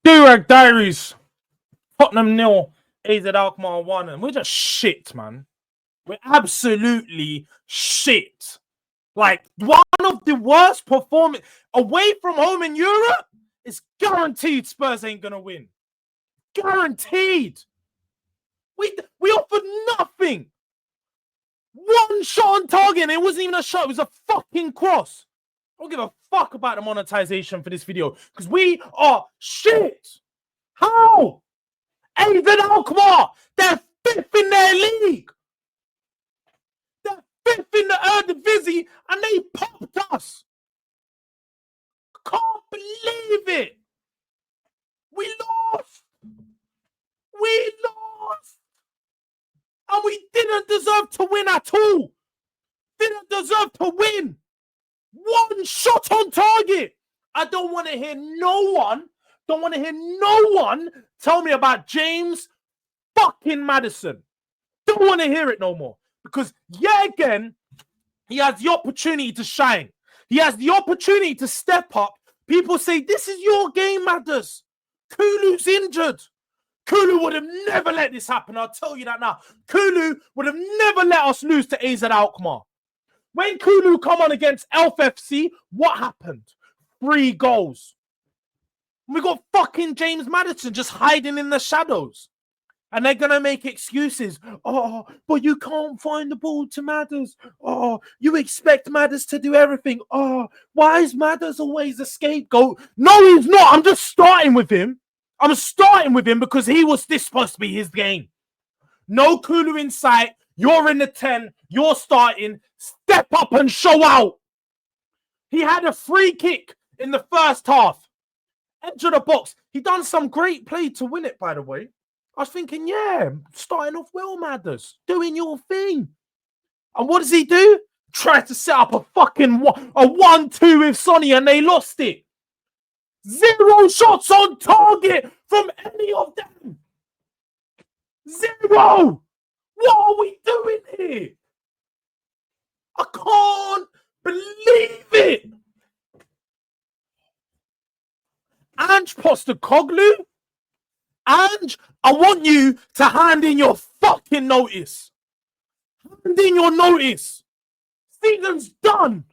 Durag Diaries. Tottenham 0, AZ Alkmaar 1. And we're just shit, man. We're absolutely shit. Like, one of the worst performance away from home in Europe. It's guaranteed Spurs ain't going to win. Guaranteed. We offered nothing. One shot on target, and it wasn't even a shot. It was a fucking cross. I don't give a fuck about the monetization for this video because we are shit. How? AZ Alkmaar, they're fifth in their league. They're fifth in the Eredivisie, and they popped us. Can't believe it. We lost. We lost. And we didn't deserve to win at all. Didn't deserve to win. One shot on target. I don't want to hear no one tell me about James fucking Madison. Don't want to hear it no more. Because, yeah, again, he has the opportunity to shine. He has the opportunity to step up. People say, this is your game, Madders. Kulu's injured. Kulu would have never let this happen. I'll tell you that now. Kulu would have never let us lose to AZ Alkmaar. When Kulu come on against LFC, what happened? 3 goals. We got fucking James Madison just hiding in the shadows. And they're going to make excuses. Oh, but you can't find the ball to Madders. Oh, you expect Madders to do everything. Oh, why is Madders always a scapegoat? No, he's not. I'm just starting with him. I'm starting with him because he was this supposed to be his game. No Kulu in sight. You're in the 10. You're starting. Step up and show out. He had a free kick in the first half. Edge of the box. He done some great play to win it, by the way. I was thinking, yeah, starting off well, Madders. Doing your thing. And what does he do? Try to set up a fucking 1-2 with Sonny and they lost it. 0 shots on target from any of them. 0. What are we doing here? I can't believe it. Ange Postecoglou. Ange, I want you to hand in your fucking notice. Hand in your notice. Season's done.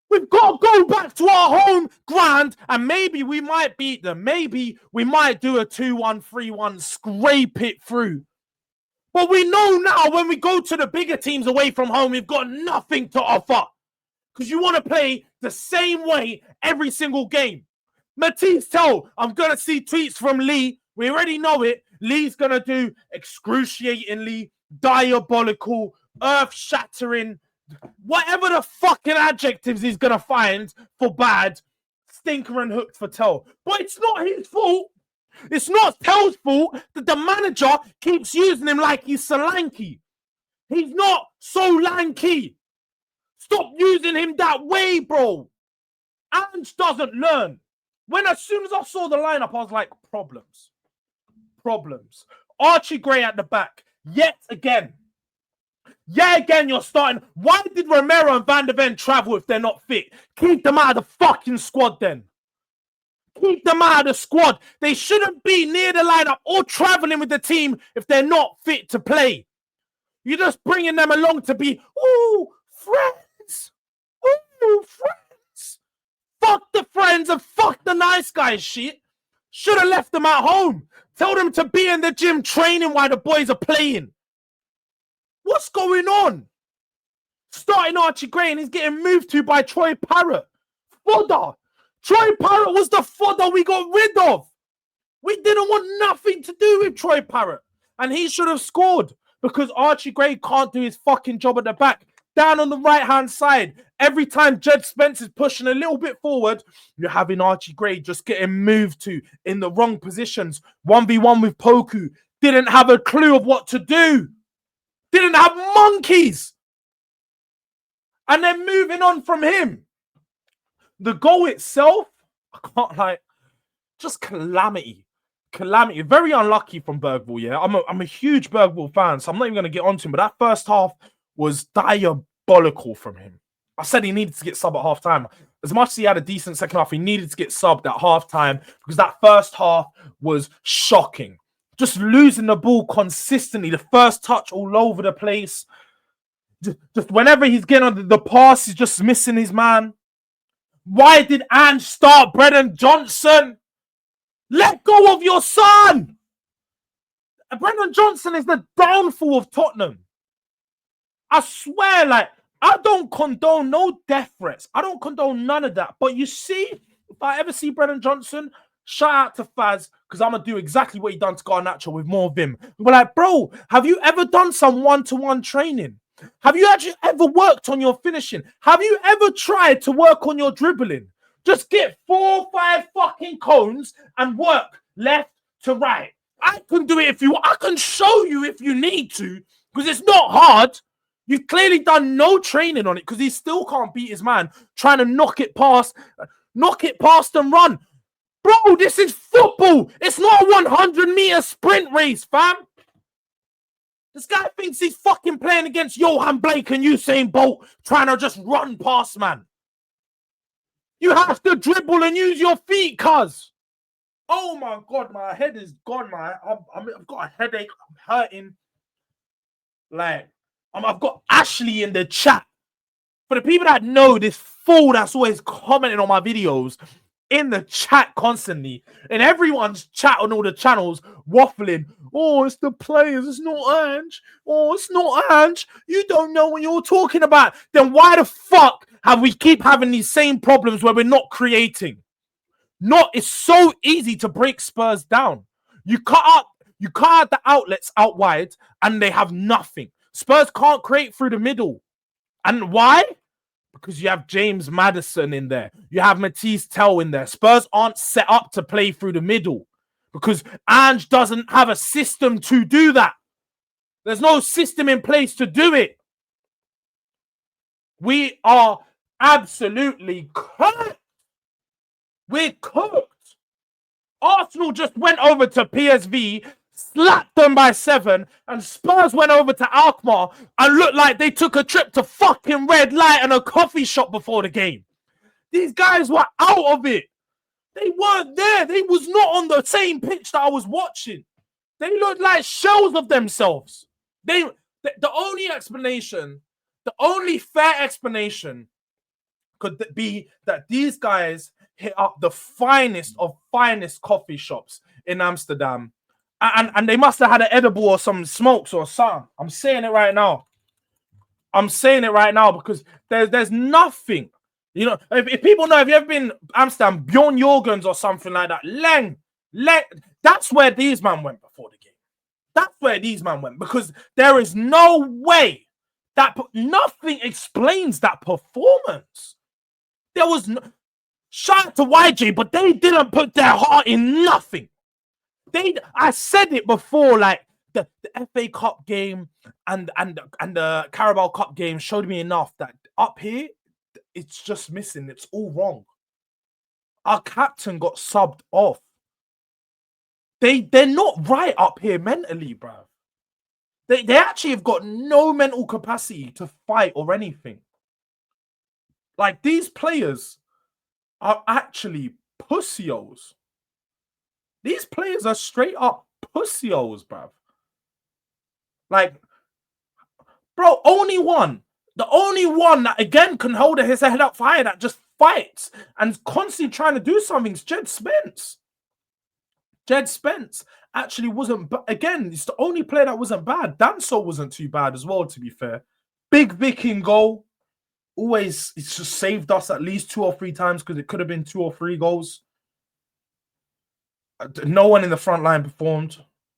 We've got to go back to our home ground and maybe we might beat them. Maybe we might do a 2-1, 3-1, scrape it through. But we know now when we go to the bigger teams away from home, we've got nothing to offer. Because you want to play the same way every single game. Matisse Tell, I'm going to see tweets from Lee. We already know it. Lee's going to do excruciatingly, diabolical, earth-shattering, whatever the fucking adjectives he's going to find for bad, stinker and hooked for Tell. But it's not his fault. It's not Tell's fault that the manager keeps using him like he's Solanke. He's not so lanky. Stop using him that way, bro. Ange doesn't learn. As soon as I saw the lineup, I was like, problems. Problems. Archie Gray at the back. Yet again. Yeah, again, you're starting. Why did Romero and Van der Ven travel if they're not fit? Keep them out of the fucking squad then. Keep them out of the squad. They shouldn't be near the lineup or traveling with the team if they're not fit to play. You're just bringing them along to be, ooh, friends. Ooh, friends. Fuck the friends and fuck the nice guys shit. Should have left them at home. Tell them to be in the gym training while the boys are playing. What's going on? Starting Archie Gray and he's getting moved to by Troy Parrott. Fodder. Troy Parrott was the fodder we got rid of. We didn't want nothing to do with Troy Parrott. And he should have scored because Archie Gray can't do his fucking job at the back. Down on the right-hand side, every time Jed Spence is pushing a little bit forward, you're having Archie Gray just getting moved to in the wrong positions. 1v1 with Poku. Didn't have a clue of what to do. Didn't have monkeys. And then moving on from him. The goal itself, I can't like, just calamity. Calamity. Very unlucky from Bergvall, yeah. I'm a huge Bergvall fan, so I'm not even going to get onto him. But that first half was diabolical from him. I said he needed to get sub at half time. As much as he had a decent second half, he needed to get subbed at halftime because that first half was shocking. Just losing the ball consistently, the first touch all over the place. Just whenever he's getting on the pass, he's just missing his man. Why did Ange start Brennan Johnson? Let go of your son! Brennan Johnson is the downfall of Tottenham. I swear, like, I don't condone no death threats. I don't condone none of that. But you see, if I ever see Brennan Johnson, shout out to Faz, because I'm going to do exactly what he done to Garnacho with more vim. But like, bro, have you ever done some one-to-one training? Have you actually ever worked on your finishing? Have you ever tried to work on your dribbling? Just get 4 or 5 fucking cones and work left to right. I can do it if you... I can show you if you need to, because it's not hard. You've clearly done no training on it because he still can't beat his man trying to knock it past and run. Bro, this is football. It's not a 100-meter sprint race, fam. This guy thinks he's fucking playing against Johan Blake and Usain Bolt trying to just run past, man. You have to dribble and use your feet, cuz. Oh my God, my head is gone, man. I've got a headache. I'm hurting. Like, I've got Ashley in the chat. For the people that know this fool that's always commenting on my videos in the chat constantly, and everyone's chat on all the channels waffling. Oh, it's the players. It's not Ange. Oh, it's not Ange. You don't know what you're talking about. Then why the fuck have we keep having these same problems where we're not creating? It's so easy to break Spurs down. You cut out the outlets out wide, and they have nothing. Spurs can't create through the middle. And why? Because you have James Madison in there. You have Matisse Tell in there. Spurs aren't set up to play through the middle because Ange doesn't have a system to do that. There's no system in place to do it. We are absolutely cooked. We're cooked. Arsenal just went over to PSV, slapped them by 7, and Spurs went over to Alkmaar and looked like they took a trip to fucking Red Light and a coffee shop before the game. These guys were out of it. They weren't there. They was not on the same pitch that I was watching. They looked like shells of themselves. The only explanation, the only fair explanation could be that these guys hit up the finest of finest coffee shops in Amsterdam. And they must have had an edible or some smokes or something. I'm saying it right now. I'm saying it right now because there's nothing. You know, if people know, if you ever been Amsterdam, Bjorn Jorgens or something like that, Lang, that's where these men went before the game. That's where these men went because there is no way that nothing explains that performance. There was no... Shout out to YJ, but they didn't put their heart in nothing. I said it before, like the FA Cup game and the Carabao Cup game showed me enough that up here, it's just missing. It's all wrong. Our captain got subbed off. They're not right up here mentally, bro. They actually have got no mental capacity to fight or anything. Like, these players are actually pussios. These players are straight up pussios, bruv. Like, bro, the only one that, again, can hold his head up high, that just fights and constantly trying to do something is Jed Spence. Jed Spence actually wasn't, but again, it's the only player that wasn't bad. Danso wasn't too bad as well, to be fair. Big Vic in goal. Always, it's just saved us at least 2 or 3 times because it could have been 2 or 3 goals. No one in the front line performed.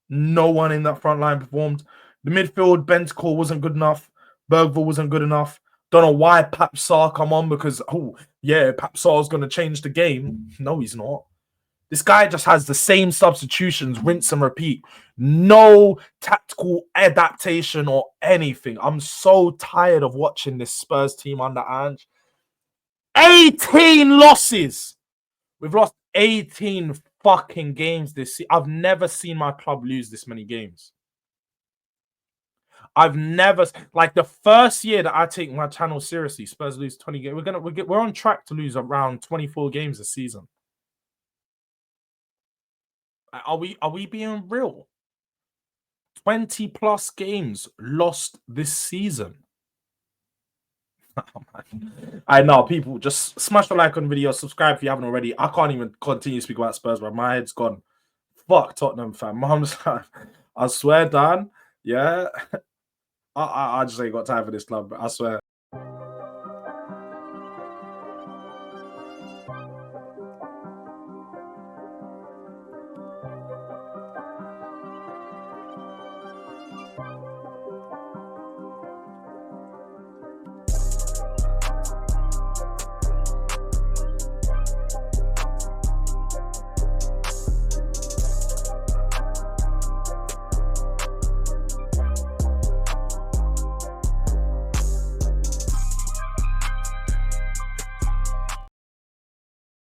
No one in that front line performed. The midfield, Bentancur wasn't good enough. Bergville wasn't good enough. Don't know why Pap Sarr come on because, oh, yeah, Pap Sarr's going to change the game. No, he's not. This guy just has the same substitutions, rinse and repeat. No tactical adaptation or anything. I'm so tired of watching this Spurs team under Ange. 18 losses. We've lost 18 fucking games this season. I've never seen my club lose this many games. I've never like the first year that I take my channel seriously. Spurs lose 20 games. We're on track to lose around 24 games this season. Are we being real? 20 plus games lost this season. Oh, I know people just smash the like on the video, subscribe if you haven't already. I can't even continue to speak about Spurs, bro. My head's gone. Fuck Tottenham, fam. Mom's, I swear, Dan. Yeah, I just ain't got time for this club. I swear.